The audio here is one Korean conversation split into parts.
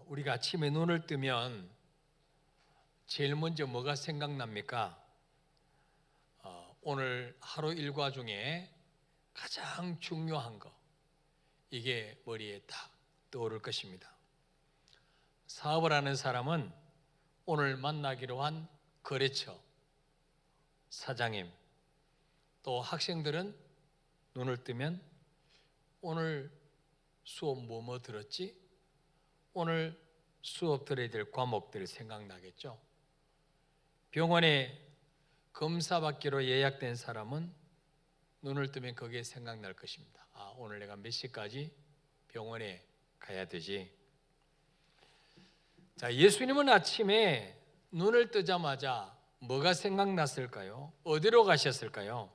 우리가 아침에 눈을 뜨면 제일 먼저 뭐가 생각납니까? 오늘 하루 일과 중에 가장 중요한 거, 이게 머리에 딱 떠오를 것입니다. 사업을 하는 사람은 오늘 만나기로 한 거래처 사장님, 또 학생들은 눈을 뜨면 오늘 수업 뭐 들었지? 오늘 수업 들어야 될 과목들이 생각나겠죠. 병원에 검사 받기로 예약된 사람은 눈을 뜨면 그게 생각날 것입니다. 오늘 내가 몇 시까지 병원에 가야 되지. 자, 예수님은 아침에 눈을 뜨자마자 뭐가 생각났을까요? 어디로 가셨을까요?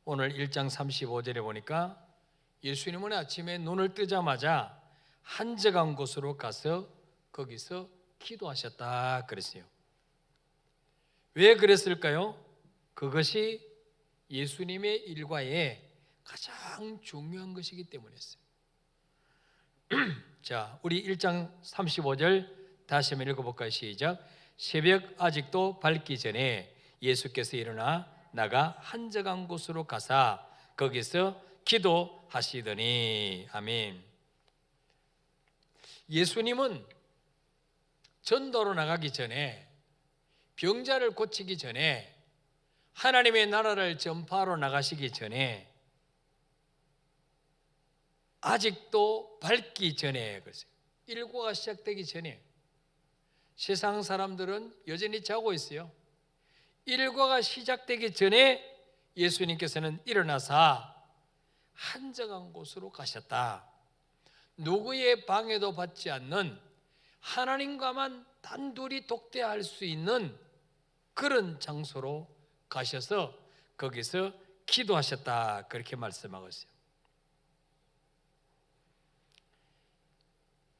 오늘 1장 35절에 보니까 예수님은 아침에 눈을 뜨자마자 한적한 곳으로 가서 거기서 기도하셨다 그랬어요. 왜 그랬을까요? 그것이 예수님의 일과에 가장 중요한 것이기 때문이었어요. 자, 우리 1장 35절 다시 한번 읽어볼까요? 시작. 새벽 아직도 밝기 전에 예수께서 일어나 나가 한적한 곳으로 가사 거기서 기도하시더니. 아멘. 예수님은 전도로 나가기 전에, 병자를 고치기 전에, 하나님의 나라를 전파하러 나가시기 전에, 아직도 밝기 전에, 그랬어요. 일과가 시작되기 전에. 세상 사람들은 여전히 자고 있어요. 일과가 시작되기 전에 예수님께서는 일어나서 한적한 곳으로 가셨다. 누구의 방해도 받지 않는, 하나님과만 단둘이 독대할 수 있는 그런 장소로 가셔서 거기서 기도하셨다, 그렇게 말씀하고 있어요.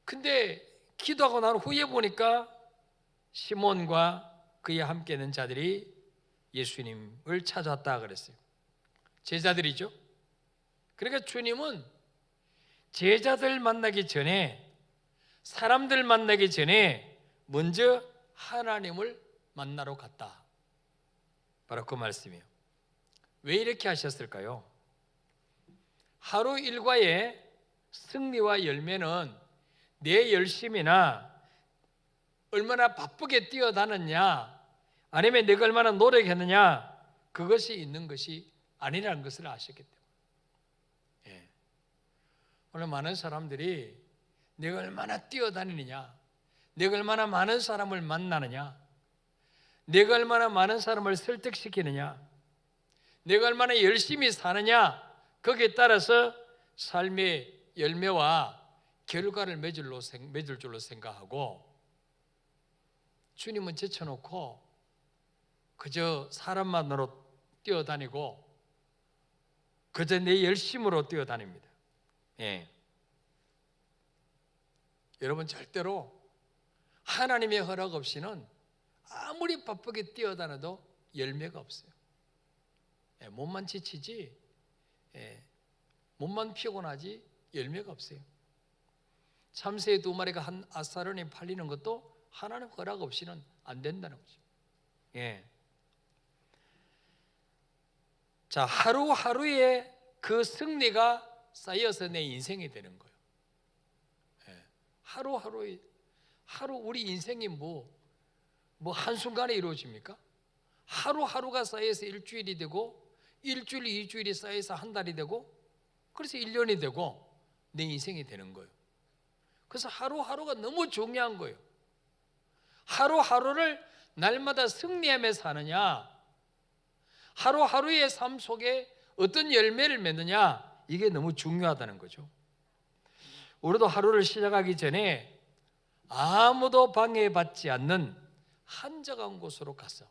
근데 기도하고 난 후에 보니까 시몬과 그에 함께 있는 자들이 예수님을 찾아왔다 그랬어요. 제자들이죠. 그러니까 주님은 제자들 만나기 전에, 사람들 만나기 전에 먼저 하나님을 만나러 갔다, 바로 그 말씀이에요. 왜 이렇게 하셨을까요? 하루 일과의 승리와 열매는 내 열심이나 얼마나 바쁘게 뛰어다녔냐, 아니면 내가 얼마나 노력했느냐, 그것이 있는 것이 아니라는 것을 아셨기 때문에. 오늘 많은 사람들이 내가 얼마나 뛰어다니느냐, 내가 얼마나 많은 사람을 만나느냐, 내가 얼마나 많은 사람을 설득시키느냐, 내가 얼마나 열심히 사느냐, 거기에 따라서 삶의 열매와 결과를 맺을 줄로 생각하고, 주님은 제쳐놓고 그저 사람만으로 뛰어다니고 그저 내 열심으로 뛰어다닙니다. 여러분, 절대로 하나님의 허락 없이는 아무리 바쁘게 뛰어다녀도 열매가 없어요. 몸만 지치지, 몸만 피곤하지 열매가 없어요. 참새 2마리가 한 아사론에 팔리는 것도 하나님 허락 없이는 안 된다는 거죠. 자, 하루하루의 그 승리가 쌓여서 내 인생이 되는 거예요. 하루 우리 인생이 뭐 한순간에 이루어집니까? 하루하루가 쌓여서 일주일이 되고, 일주일이 2주일이 쌓여서 한 달이 되고, 그래서 1년이 되고 내 인생이 되는 거예요. 그래서 하루하루가 너무 중요한 거예요. 하루하루를 날마다 승리하며 사느냐, 하루하루의 삶 속에 어떤 열매를 맺느냐, 이게 너무 중요하다는 거죠. 우리도 하루를 시작하기 전에 아무도 방해받지 않는 한적한 곳으로 가서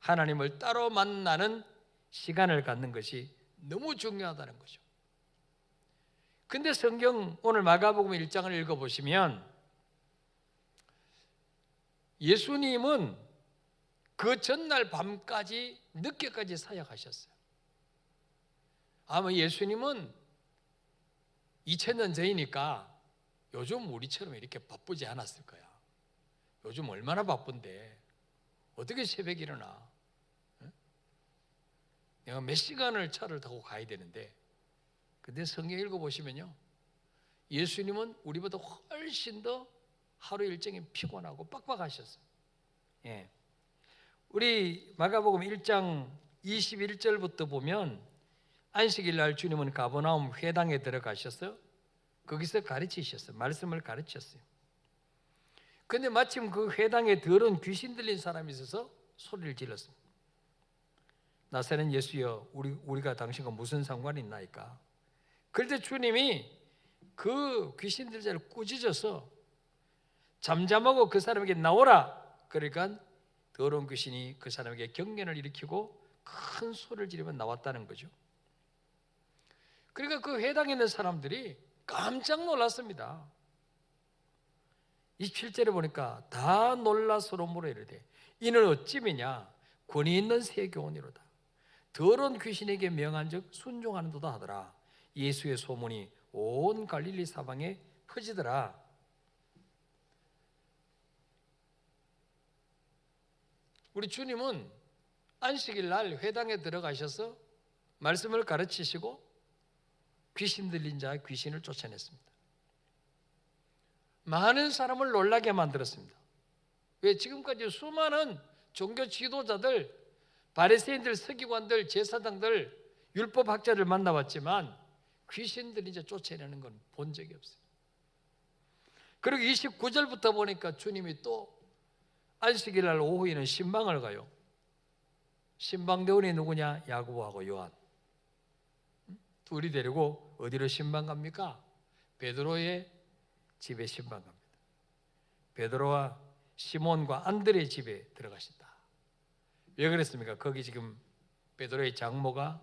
하나님을 따로 만나는 시간을 갖는 것이 너무 중요하다는 거죠. 근데 성경 오늘 마가복음 1장을 읽어보시면 예수님은 그 전날 밤까지 늦게까지 사역하셨어요. 아마 예수님은 2000년 전이니까 요즘 우리처럼 이렇게 바쁘지 않았을 거야. 요즘 얼마나 바쁜데 어떻게 새벽에 일어나? 내가 몇 시간을 차를 타고 가야 되는데, 근데 성경 읽어보시면요, 예수님은 우리보다 훨씬 더 하루 일정이 피곤하고 빡빡하셨어요. 예. 우리 마가복음 1장 21절부터 보면 안식일 날 주님은 가버나움 회당에 들어가셔서 거기서 가르치셨어요. 말씀을 가르쳤어요. 근데 마침 그 회당에 더러운 귀신 들린 사람이 있어서 소리를 질렀습니다. 나사렛 예수여, 우리가 당신과 무슨 상관이 있나이까? 그럴 때 주님이 그 귀신 들린 자를 꾸짖어서 잠잠하고 그 사람에게 나오라. 그러니까 더러운 귀신이 그 사람에게 경련을 일으키고 큰 소리를 지르며 나왔다는 거죠. 그러니까 그 회당에 있는 사람들이 깜짝 놀랐습니다. 27절에 보니까 다 놀라 서로 물어 이르되 이는 어찌미냐? 권위 있는 새 교훈이로다. 더러운 귀신에게 명한즉 순종하는도다 하더라. 예수의 소문이 온 갈릴리 사방에 퍼지더라. 우리 주님은 안식일 날 회당에 들어가셔서 말씀을 가르치시고 귀신 들린 자 귀신을 쫓아냈습니다. 많은 사람을 놀라게 만들었습니다. 왜? 지금까지 수많은 종교 지도자들, 바리새인들, 서기관들, 제사장들, 율법학자를 만나봤지만 귀신 들린 자 쫓아내는 건 본 적이 없어요. 그리고 29절부터 보니까 주님이 또 안식일 날 오후에는 신방을 가요. 신방대원이 누구냐? 야고보하고 요한 둘이 데리고 어디로 신방 갑니까? 베드로의 집에 신방 갑니다. 베드로와 시몬과 안드레의 집에 들어가신다. 왜 그랬습니까? 거기 지금 베드로의 장모가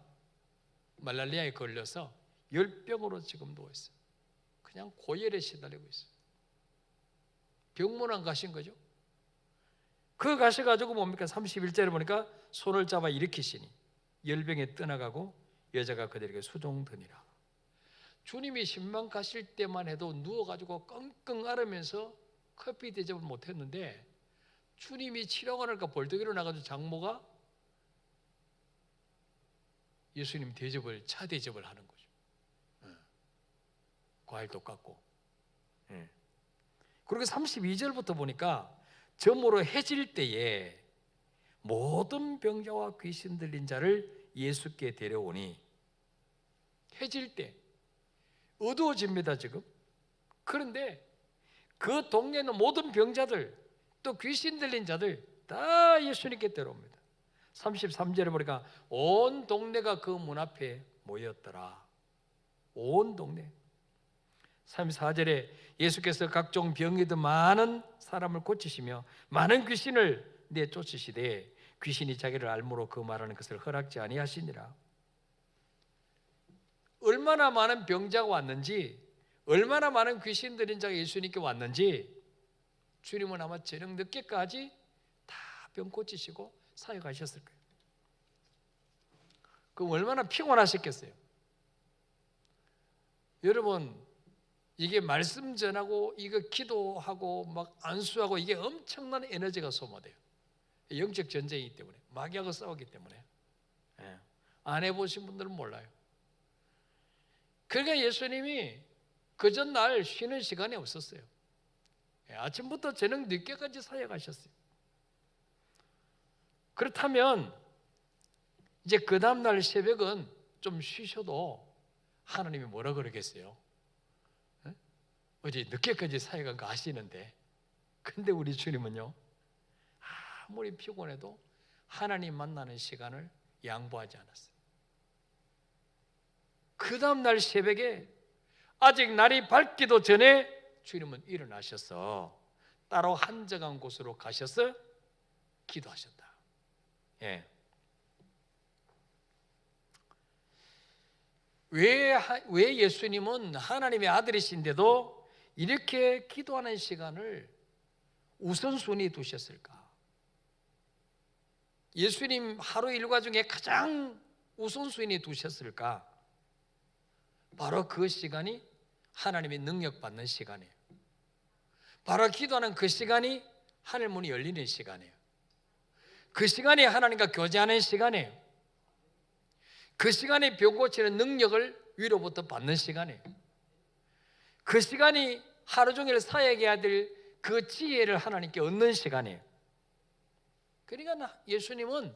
말랄리아에 걸려서 열병으로 지금 누워있어요. 그냥 고열에 시달리고 있어요. 병문안 가신 거죠. 그 가셔가지고 뭡니까? 31절에 보니까 손을 잡아 일으키시니 열병에 떠나가고 여자가 그들에게 수종드니라. 주님이 신방 가실 때만 해도 누워가지고 끙끙 앓으면서 커피 대접을 못했는데 주님이 치료가 날까 벌떡 일어나가지고 장모가 예수님 대접을, 차 대접을 하는 거죠. 과일도 깎고. 그리고 32절부터 보니까 저물어 해질 때에 모든 병자와 귀신 들린 자를 예수께 데려오니, 해질 때 어두워집니다 지금. 그런데 그 동네에 있는 모든 병자들 또 귀신 들린 자들 다 예수님께 데려옵니다. 33절에 보니까 온 동네가 그 문 앞에 모였더라. 온 동네. 34절에 예수께서 각종 병이 든 많은 사람을 고치시며 많은 귀신을 내쫓으시되 귀신이 자기를 알므로 그 말하는 것을 허락지 아니하시니라. 얼마나 많은 병자가 왔는지, 얼마나 많은 귀신 들린 자가 예수님께 왔는지 주님은 아마 저녁 늦게까지 다 병 고치시고 사역하셨을 거예요. 그럼 얼마나 피곤하셨겠어요. 여러분, 이게 말씀 전하고 이거 기도하고 막 안수하고 이게 엄청난 에너지가 소모돼요. 영적 전쟁이기 때문에, 마귀하고 싸우기 때문에. 안 해보신 분들은 몰라요. 그러니까 예수님이 그 전날 쉬는 시간이 없었어요. 아침부터 저녁 늦게까지 사역하셨어요. 그렇다면 이제 그 다음날 새벽은 좀 쉬셔도 하나님이 뭐라 그러겠어요? 어제 늦게까지 사역한 거 아시는데, 근데 우리 주님은요, 아무리 피곤해도 하나님 만나는 시간을 양보하지 않았어요. 그 다음날 새벽에 아직 날이 밝기도 전에 주님은 일어나셔서 따로 한적한 곳으로 가셔서 기도하셨다. 왜 예수님은 하나님의 아들이신데도 이렇게 기도하는 시간을 우선순위 두셨을까? 예수님 하루 일과 중에 가장 우선순위 두셨을까? 바로 그 시간이 하나님의 능력받는 시간이에요. 바로 기도하는 그 시간이 하늘 문이 열리는 시간이에요. 그 시간이 하나님과 교제하는 시간이에요. 그 시간이 병 고치는 능력을 위로부터 받는 시간이에요. 그 시간이 하루 종일 사역해야 될 그 지혜를 하나님께 얻는 시간이에요. 그러니까 예수님은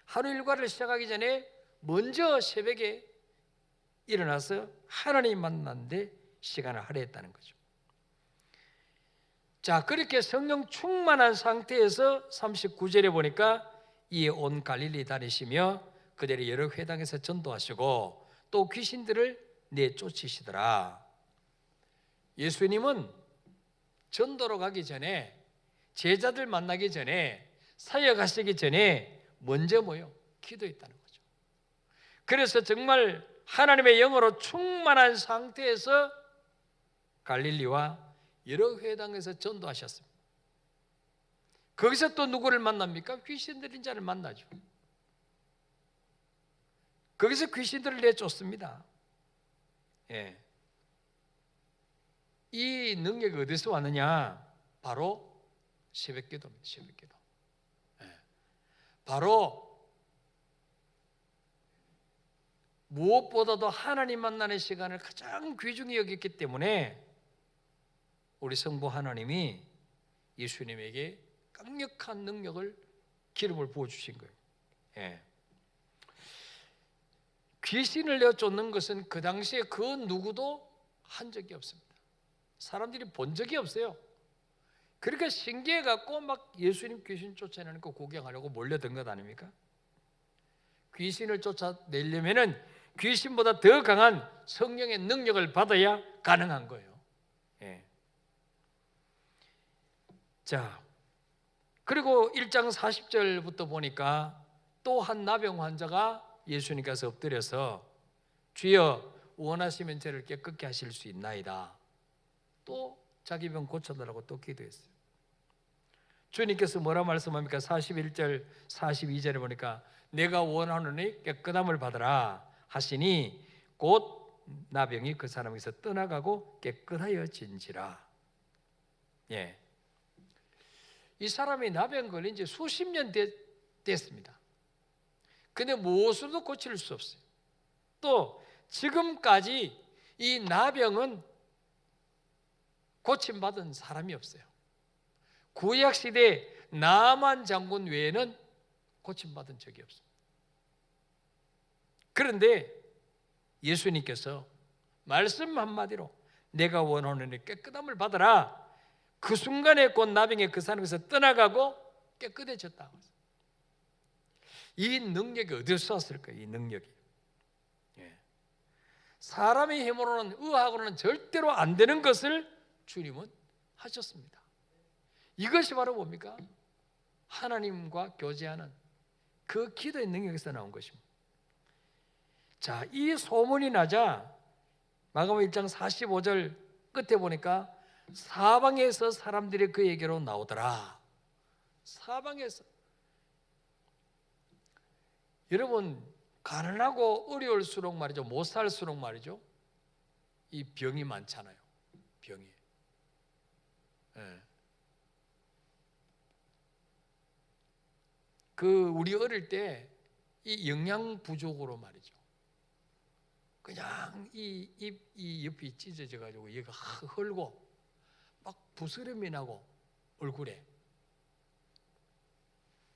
하루 일과를 시작하기 전에 먼저 새벽에 일어나서 하나님 만나는데 시간을 할애했다는 거죠. 자, 그렇게 성령 충만한 상태에서 39절에 보니까 이에 온 갈릴리 다니시며 그들의 여러 회당에서 전도하시고 또 귀신들을 내쫓으시더라. 예수님은 전도로 가기 전에, 제자들 만나기 전에, 사역하시기 전에 먼저 기도했다는 거죠. 그래서 정말 하나님의 영으로 충만한 상태에서 갈릴리와 여러 회당에서 전도하셨습니다. 거기서 또 누구를 만납니까? 귀신 들린 자를 만나죠. 거기서 귀신들을 내쫓습니다. 예. 이 능력이 어디서 왔느냐? 바로 새벽기도입니다. 새벽기도. 예. 바로 무엇보다도 하나님 만나는 시간을 가장 귀중히 여겼기 때문에 우리 성부 하나님이 예수님에게 강력한 능력을, 기름을 부어주신 거예요. 예. 귀신을 내쫓는 것은 그 당시에 그 누구도 한 적이 없습니다. 사람들이 본 적이 없어요. 그러니까 신기해갖고 막 예수님 귀신 쫓아내는 거 구경하려고 몰려든 것 아닙니까? 귀신을 쫓아내려면은 귀신보다 더 강한 성령의 능력을 받아야 가능한 거예요. 예. 자, 그리고 1장 40절부터 보니까 또 한 나병 환자가 예수님께서 엎드려서 주여 원하시면 저를 깨끗게 하실 수 있나이다. 또 자기 병 고쳐달라고 또 기도했어요. 주님께서 뭐라 말씀합니까? 41절 42절에 보니까 내가 원하노니 깨끗함을 받으라 하시니 곧 나병이 그 사람에게서 떠나가고 깨끗하여진지라. 예. 이 사람이 나병 걸린 지 수십 년 됐습니다. 근데 무엇으로도 고칠 수 없어요. 또 지금까지 이 나병은 고침받은 사람이 없어요. 구약시대 나만 장군 외에는 고침받은 적이 없습니다. 그런데 예수님께서 말씀 한마디로 내가 원하노니 깨끗함을 받으라. 그 순간에 곧 나병의 그 사람에서 떠나가고 깨끗해졌다고. 이 능력이 어디서 왔을까요? 이 능력이. 예. 사람의 힘으로는, 의학으로는 절대로 안 되는 것을 주님은 하셨습니다. 이것이 바로 뭡니까? 하나님과 교제하는 그 기도의 능력에서 나온 것입니다. 자, 이 소문이 나자 마가복음 1장 45절 끝에 보니까 사방에서 사람들이 그에게로 나오더라. 사방에서. 여러분, 가난하고 어려울수록 말이죠, 못 살수록 말이죠, 이 병이 많잖아요. 병이. 예. 우리 어릴 때 이 영양 부족으로 말이죠, 그냥 이 옆이 찢어져 가지고 얘가 헐고 막 부스럼이 나고 얼굴에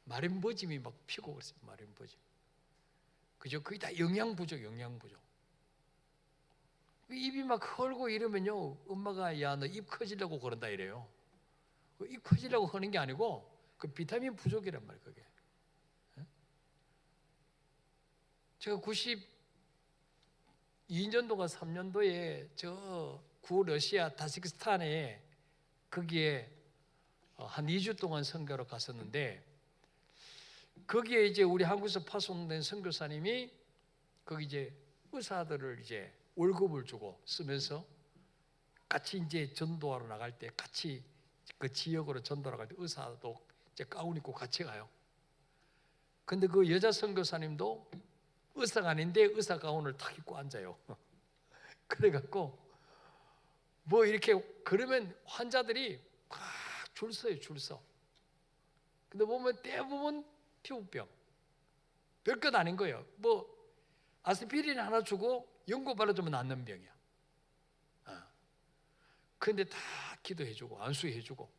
마름버짐이 막 피고 그랬어요. 마름버짐. 그죠? 그게 다 영양 부족. 입이 막 헐고 이러면요, 엄마가 야 너 입 커지려고 그런다 이래요. 입 커지려고 하는 게 아니고 그 비타민 부족이란 말이에요. 그게. 제가 92년도가 3년도에 저 구러시아 타지키스탄에 거기에 한 2주 동안 선교로 갔었는데, 거기에 이제 우리 한국에서 파송된 선교사님이 거기 이제 의사들을 이제 월급을 주고 쓰면서 같이 이제 전도하러 나갈 때 같이 그 지역으로 전도하러 갈 때 의사도 이제 가운 입고 같이 가요. 근데 그 여자 선교사님도 의사가 아닌데 의사 가운을 탁 입고 앉아요. 그래갖고 뭐 이렇게 그러면 환자들이 꽉 줄 서요, 줄 서. 근데 보면 대부분 피부병, 별것 아닌 거예요. 뭐 아스피린 하나 주고 연고 발라주면 낫는 병이야. 근데 다 기도해주고 안수해주고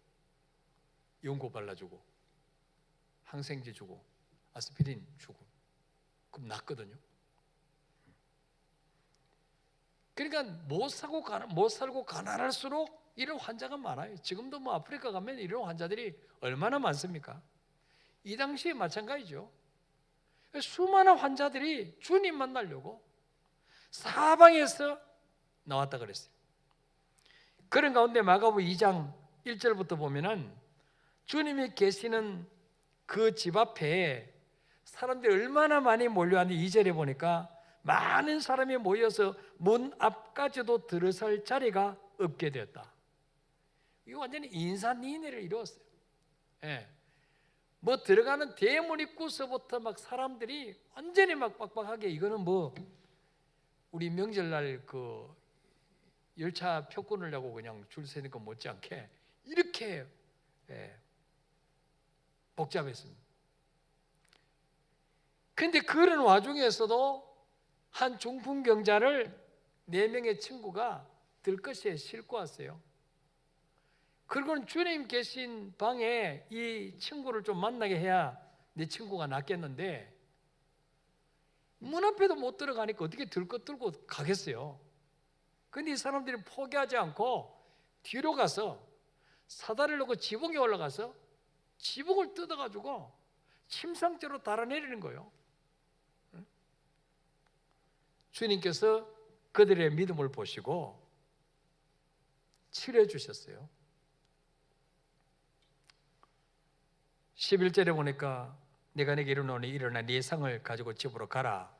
연고 발라주고 항생제 주고 아스피린 주고 그럼 낫거든요. 그러니까 못 살고 가난할수록 이런 환자가 많아요. 지금도 뭐 아프리카 가면 이런 환자들이 얼마나 많습니까? 이 당시에 마찬가지죠. 수많은 환자들이 주님 만나려고 사방에서 나왔다 그랬어요. 그런 가운데 마가복음 2장 1절부터 보면은 주님이 계시는 그 집 앞에 사람들이 얼마나 많이 몰려왔는지 2절에 보니까 많은 사람이 모여서 문 앞까지도 들어설 자리가 없게 되었다. 이거 완전히 인산인해를 이루었어요. 예. 뭐 들어가는 대문 입구서부터 막 사람들이 완전히 막 빡빡하게, 이거는 뭐 우리 명절날 그 열차 표 끊으려고 그냥 줄 서는 거 못지않게 이렇게 복잡했습니다. 근데 그런 와중에서도 한 중풍병자를 4명의 친구가 들것에 싣고 왔어요. 그리고는 주님 계신 방에 이 친구를 좀 만나게 해야 내 친구가 낫겠는데 문 앞에도 못 들어가니까 어떻게 들것 들고 가겠어요. 근데 이 사람들이 포기하지 않고 뒤로 가서 사다리를 놓고 지붕에 올라가서 지붕을 뜯어가지고 침상째로 달아내리는 거예요. 주님께서 그들의 믿음을 보시고 치료해 주셨어요. 11절에 보니까 내가 네게 이르노니 일어나 네 상을 가지고 집으로 가라.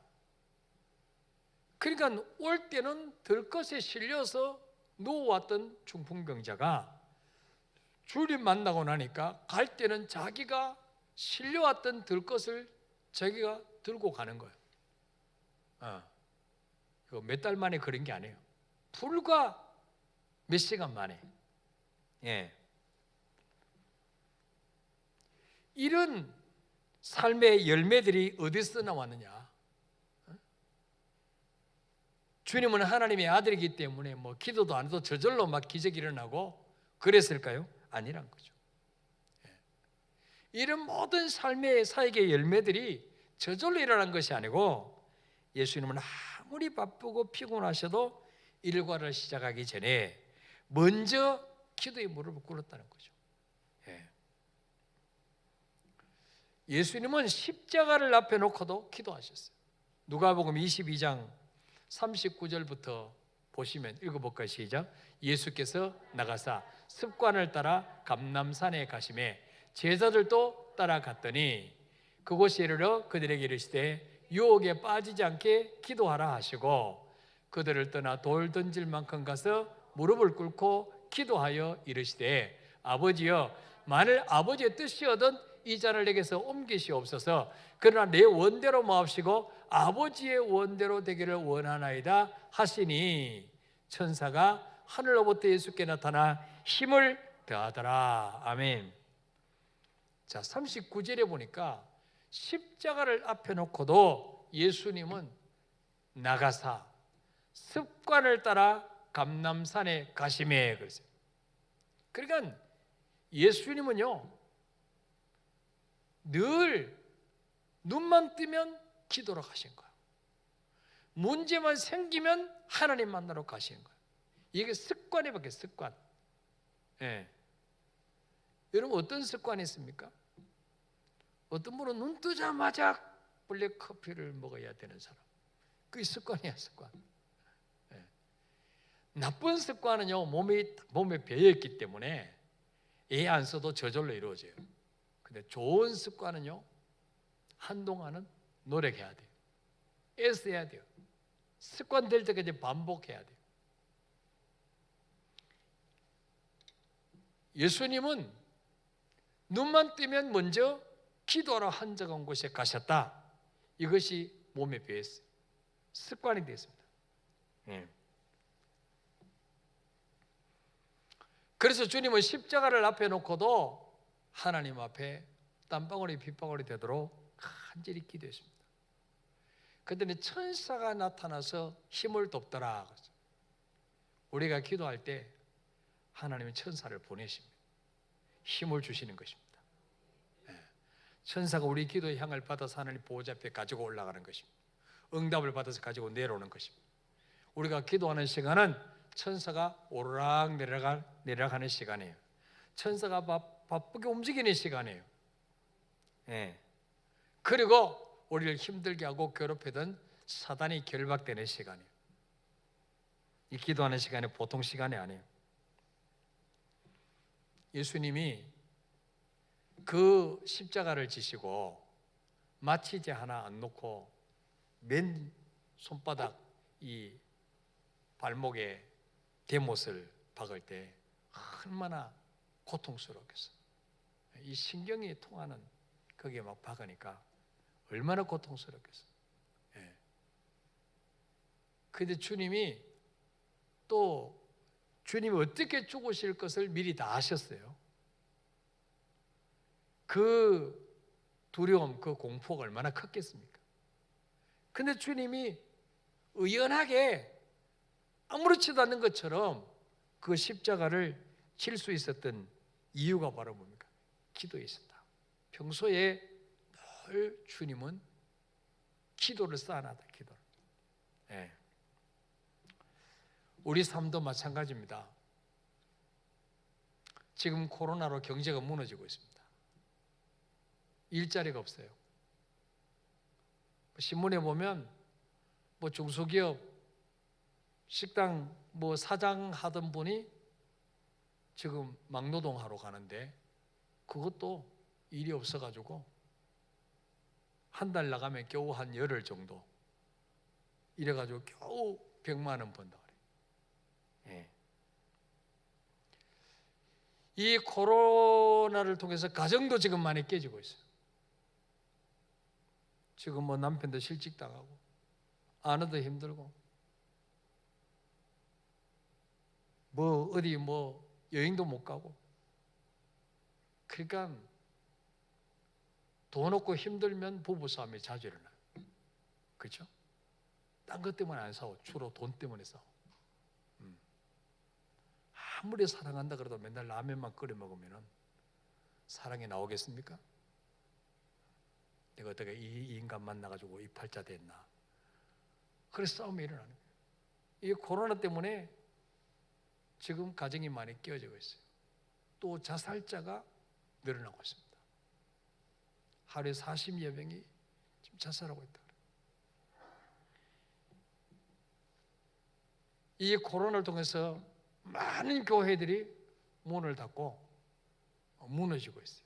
그러니까 올 때는 들것에 실려서 누워왔던 중풍병자가 주님 만나고 나니까 갈 때는 자기가 실려왔던 들것을 자기가 들고 가는 거예요. 몇 달 만에 그런 게 아니에요. 불과 몇 시간 만에. 이런 삶의 열매들이 어디서 나왔느냐? 주님은 하나님의 아들이기 때문에 뭐 기도도 안 해도 저절로 막 기적이 일어나고 그랬을까요? 아니란 거죠. 이런 모든 삶의 사역의 열매들이 저절로 일어난 것이 아니고 예수님은 아무리 바쁘고 피곤하셔도 일과를 시작하기 전에 먼저 기도의 무릎을 꿇었다는 거죠. 예수님은 십자가를 앞에 놓고도 기도하셨어요. 누가복음 22장 39절부터 보시면 읽어볼까요? 시작. 예수께서 나가사 습관을 따라 감람산에 가시매 제자들도 따라갔더니 그곳에 이르러 그들에게 이르시되 유혹에 빠지지 않게 기도하라 하시고 그들을 떠나 돌 던질 만큼 가서 무릎을 꿇고 기도하여 이르시되 아버지여 만일 아버지의 뜻이거든 이 잔을 내게서 옮기시옵소서. 그러나 내 원대로 마옵시고 아버지의 원대로 되기를 원하나이다 하시니 천사가 하늘로부터 예수께 나타나 힘을 더하더라. 아멘. 자, 39절에 보니까 십자가를 앞에 놓고도 예수님은 나가사 습관을 따라 감람산에 가시매 그랬어요. 그러니까 예수님은요 늘 눈만 뜨면 기도로 가신 거예요. 문제만 생기면 하나님 만나러 가시는 거예요. 이게 습관이 바뀌어요. 습관. 여러분 어떤 습관이 있습니까? 어떤 분은 눈 뜨자마자 블랙 커피를 먹어야 되는 사람. 그게 습관이야, 습관. 나쁜 습관은요 몸에 배어있기 때문에 애 안 써도 저절로 이루어져요. 근데 좋은 습관은요 한동안은 노력해야 돼요. 애써야 돼요. 습관 될 때까지 반복해야 돼요. 예수님은 눈만 뜨면 먼저 기도하러 한적한 곳에 가셨다. 이것이 몸에 배었어요. 습관이 되었습니다. 그래서 주님은 십자가를 앞에 놓고도 하나님 앞에 땀방울이 빗방울이 되도록 간절히 기도했습니다. 그랬더니 천사가 나타나서 힘을 돕더라. 우리가 기도할 때 하나님은 천사를 보내십니다. 힘을 주시는 것입니다. 천사가 우리 기도의 향을 받아서 하나님 보호자 앞에 가지고 올라가는 것입니다. 응답을 받아서 가지고 내려오는 것입니다. 우리가 기도하는 시간은 천사가 오르락 내려가는 시간이에요. 천사가 바쁘게 움직이는 시간이에요. 그리고 우리를 힘들게 하고 괴롭히던 사단이 결박되는 시간이에요. 이 기도하는 시간이 보통 시간이 아니에요. 예수님이 그 십자가를 지시고 마취제 하나 안 놓고 맨 손바닥 이 발목에 대못을 박을 때 얼마나 고통스럽겠어요. 이 신경이 통하는 거기에 막 박으니까 얼마나 고통스럽겠어요. 그런데 주님이 어떻게 죽으실 것을 미리 다 아셨어요. 그 두려움, 그 공포가 얼마나 컸겠습니까? 근데 주님이 의연하게 아무렇지도 않는 것처럼 그 십자가를 칠 수 있었던 이유가 바로 뭡니까? 기도에 있었다. 평소에 늘 주님은 기도를 쌓아놨다. 기도를. 우리 삶도 마찬가지입니다. 지금 코로나로 경제가 무너지고 있습니다. 일자리가 없어요. 신문에 보면 중소기업 식당 사장 하던 분이 지금 막노동하러 가는데 그것도 일이 없어가지고 한 달 나가면 겨우 한 열흘 정도 이래가지고 겨우 100만 원 번다 그래요. 이 코로나를 통해서 가정도 지금 많이 깨지고 있어요. 지금 남편도 실직당하고 아내도 힘들고 어디 여행도 못 가고 그러니까 돈 없고 힘들면 부부싸움이 자주 일어나요. 그렇죠? 딴 것 때문에 안 싸워. 주로 돈 때문에 싸워. 아무리 사랑한다 그래도 맨날 라면만 끓여 먹으면 사랑이 나오겠습니까? 내가 어떻게 이 인간 만나가지고 이팔자 됐나? 그래서 싸움이 일어나는 거예요. 이 코로나 때문에 지금 가정이 많이 깨어지고 있어요. 또 자살자가 늘어나고 있습니다. 하루에 40여 명이 지금 자살하고 있다. 이 코로나를 통해서 많은 교회들이 문을 닫고 무너지고 있어요.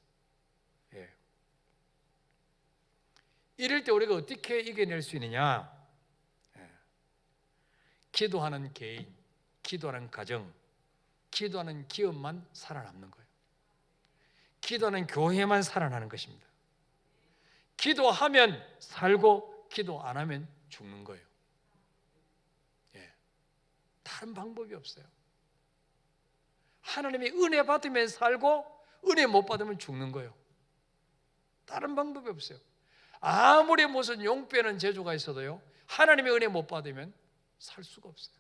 이럴 때 우리가 어떻게 이겨낼 수 있느냐? 기도하는 개인, 기도하는 가정, 기도하는 기업만 살아남는 거예요. 기도하는 교회만 살아나는 것입니다. 기도하면 살고 기도 안 하면 죽는 거예요. 다른 방법이 없어요. 하나님이 은혜 받으면 살고 은혜 못 받으면 죽는 거예요. 다른 방법이 없어요. 아무리 무슨 용 빼는 재주가 있어도요, 하나님의 은혜 못 받으면 살 수가 없어요.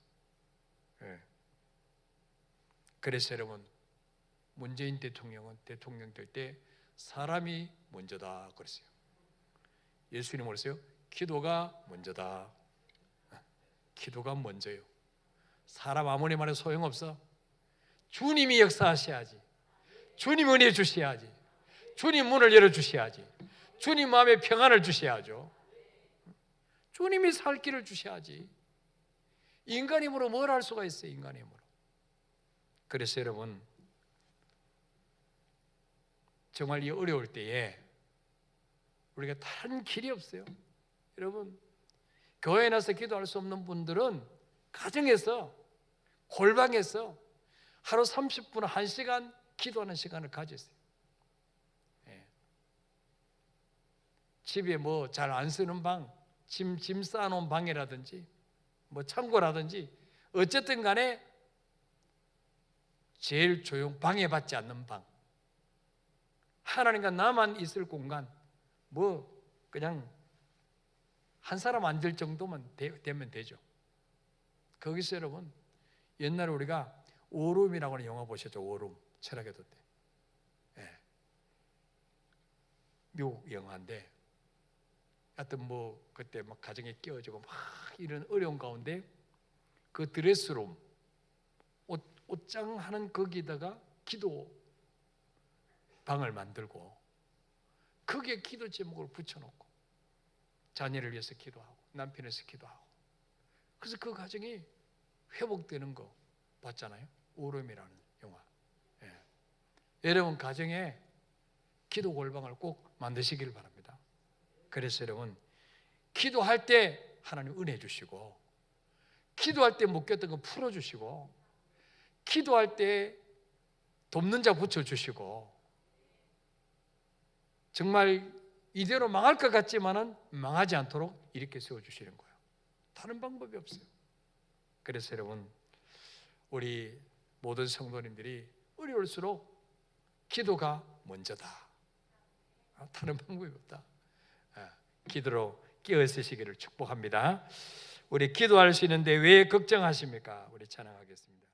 그래서 여러분, 문재인 대통령은 대통령 될 때 사람이 먼저다 그랬어요. 예수님은 그랬어요. 기도가 먼저다. 기도가 먼저요. 사람 아무리 말해도 소용없어. 주님이 역사하셔야지. 주님 은혜 주셔야지. 주님 문을 열어주셔야지. 주님 마음에 평안을 주셔야죠. 주님이 살 길을 주셔야지. 인간 힘으로 뭘 할 수가 있어요. 인간 힘으로. 그래서 여러분, 정말 이 어려울 때에 우리가 다른 길이 없어요. 여러분, 교회에 나서 기도할 수 없는 분들은 가정에서, 골방에서 하루 30분, 1시간 기도하는 시간을 가지세요. 집에 잘 안 쓰는 방, 짐 쌓아놓은 방이라든지 창고라든지 어쨌든 간에 제일 방해받지 않는 방, 하나님과 나만 있을 공간, 뭐 그냥 한 사람 앉을 정도만 되면 되죠. 거기서 여러분, 옛날에 우리가 오룸이라고 하는 영화 보셨죠? 오룸, 철학의 돛대. 예. 미국 영화인데, 하여튼 뭐 그때 막 가정에 끼워지고 막 이런 어려운 가운데 그 드레스룸, 옷장 하는 거기다가 기도 방을 만들고 거기에 기도 제목을 붙여놓고 자녀를 위해서 기도하고 남편을 위해서 기도하고, 그래서 그 가정이 회복되는 거 봤잖아요. 오름이라는 영화. 예. 여러분 가정에 기도 골방을 꼭 만드시길 바랍니다. 그래서 여러분, 기도할 때 하나님 은혜 주시고, 기도할 때 묶였던 거 풀어주시고, 기도할 때 돕는 자 붙여주시고, 정말 이대로 망할 것 같지만은 망하지 않도록 이렇게 세워주시는 거예요. 다른 방법이 없어요. 그래서 여러분, 우리 모든 성도님들이 어려울수록 기도가 먼저다. 다른 방법이 없다. 기도로 깨어쓰시기를 축복합니다. 우리 기도할 수 있는데 왜 걱정하십니까? 우리 찬양하겠습니다.